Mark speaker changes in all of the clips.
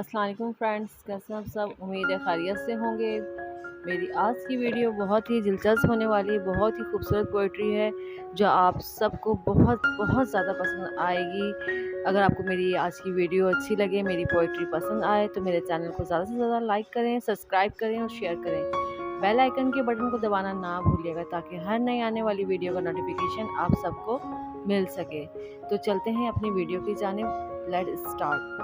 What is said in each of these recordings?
Speaker 1: अस्सलाम वालेकुम फ्रेंड्स, कैसे हैं आप सब। उम्मीद है खैरियत से होंगे। मेरी आज की वीडियो बहुत ही दिलचस्प होने वाली है। बहुत ही खूबसूरत पोइट्री है जो आप सबको बहुत बहुत ज़्यादा पसंद आएगी। अगर आपको मेरी आज की वीडियो अच्छी लगे, मेरी पोइट्री पसंद आए तो मेरे चैनल को ज़्यादा से ज़्यादा लाइक करें, सब्सक्राइब करें और शेयर करें। बेल आइकन के बटन को दबाना ना भूलिएगा ताकि हर नई आने वाली वीडियो का नोटिफिकेशन आप सबको मिल सके। तो चलते हैं अपनी वीडियो की जानिब। Let start.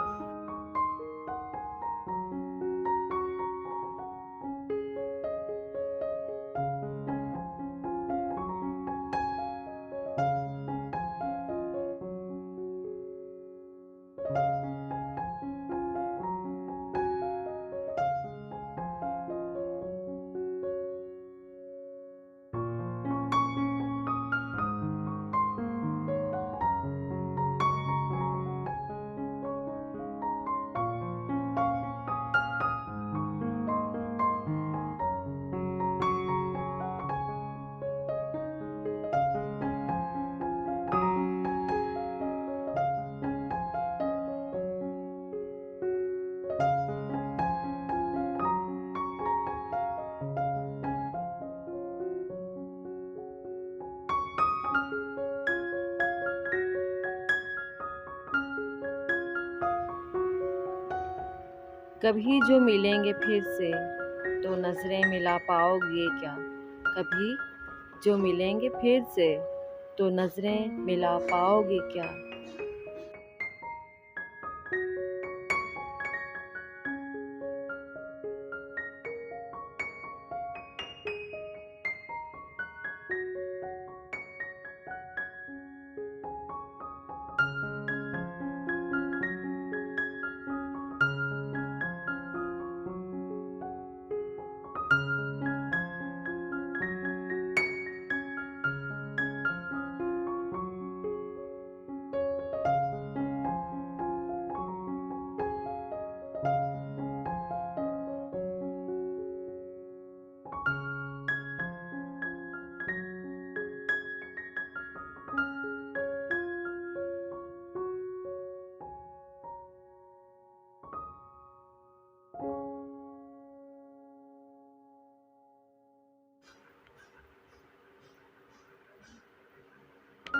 Speaker 1: कभी जो मिलेंगे फिर से तो नजरें मिला पाओगे क्या। कभी जो मिलेंगे फिर से तो नजरें मिला पाओगे क्या।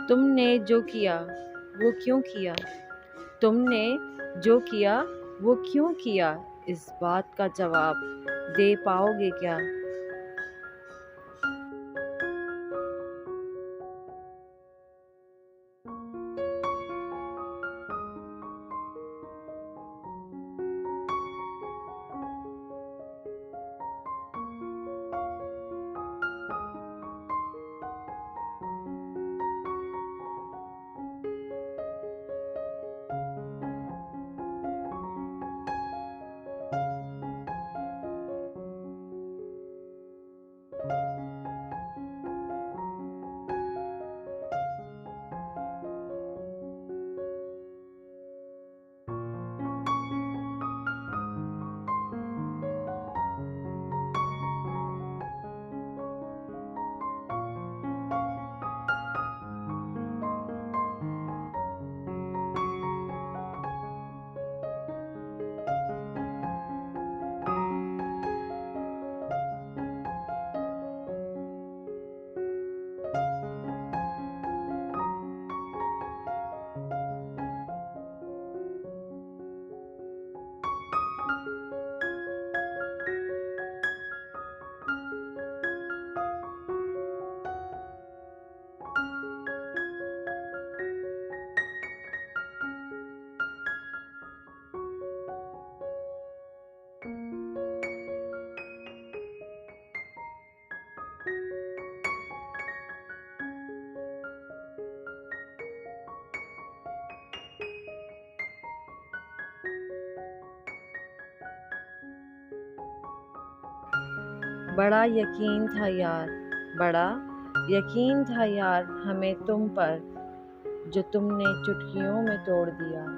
Speaker 1: तुमने जो किया वो क्यों किया। तुमने जो किया वो क्यों किया। इस बात का जवाब दे पाओगे क्या। बड़ा यकीन था यार, बड़ा यकीन था यार हमें तुम पर, जो तुमने चुटकियों में तोड़ दिया।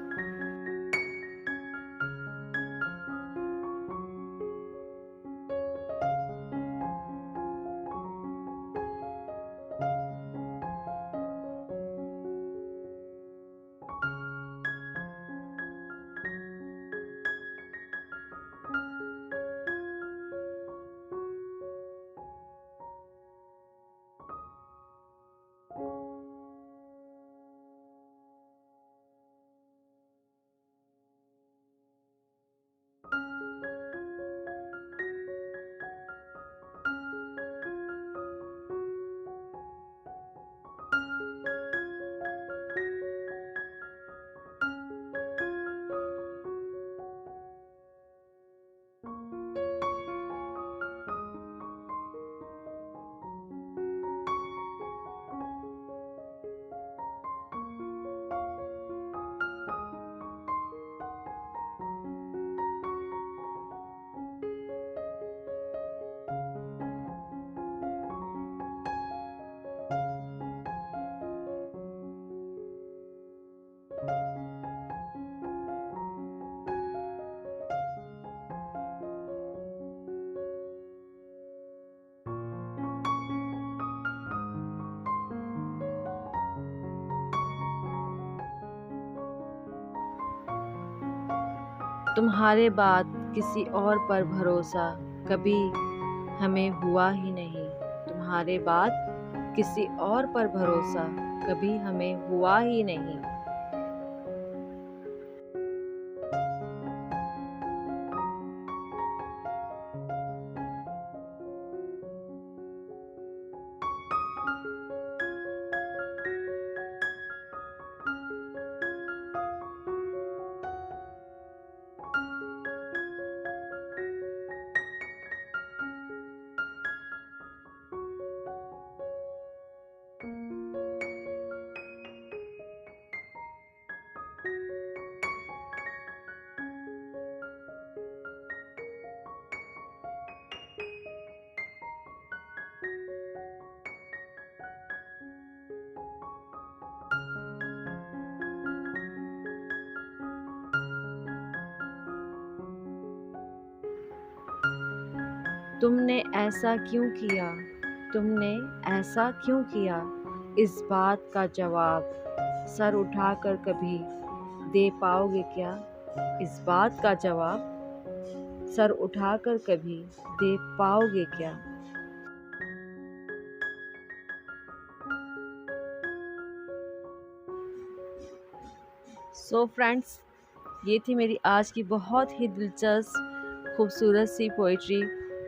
Speaker 1: तुम्हारे बाद किसी और पर भरोसा कभी हमें हुआ ही नहीं। तुम्हारे बाद किसी और पर भरोसा कभी हमें हुआ ही नहीं। तुमने ऐसा क्यों किया? तुमने ऐसा क्यों किया? इस बात का जवाब सर उठाकर कभी दे पाओगे क्या? इस बात का जवाब सर उठाकर कभी दे पाओगे क्या? सो फ्रेंड्स, ये थी मेरी आज की बहुत ही दिलचस्प खूबसूरत सी पोइट्री।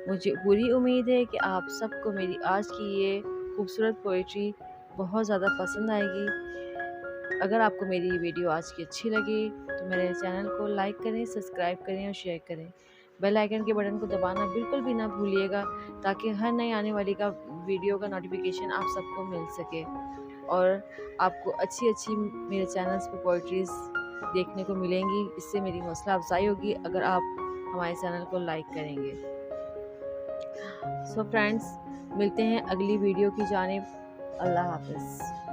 Speaker 1: मुझे पूरी उम्मीद है कि आप सबको मेरी आज की ये खूबसूरत पोइट्री बहुत ज़्यादा पसंद आएगी। अगर आपको मेरी वीडियो आज की अच्छी लगी तो मेरे चैनल को लाइक करें, सब्सक्राइब करें और शेयर करें। बेल आइकन के बटन को दबाना बिल्कुल भी ना भूलिएगा, ताकि हर नई आने वाली का वीडियो का नोटिफिकेशन आप सबको मिल सके और आपको अच्छी अच्छी मेरे चैनल्स पर पोइट्रीज़ देखने को मिलेंगी। इससे मेरी हौसला अफजाई होगी अगर आप हमारे चैनल को लाइक करेंगे। सो फ्रेंड्स, मिलते हैं अगली वीडियो की जानिब। अल्लाह हाफ़िज़।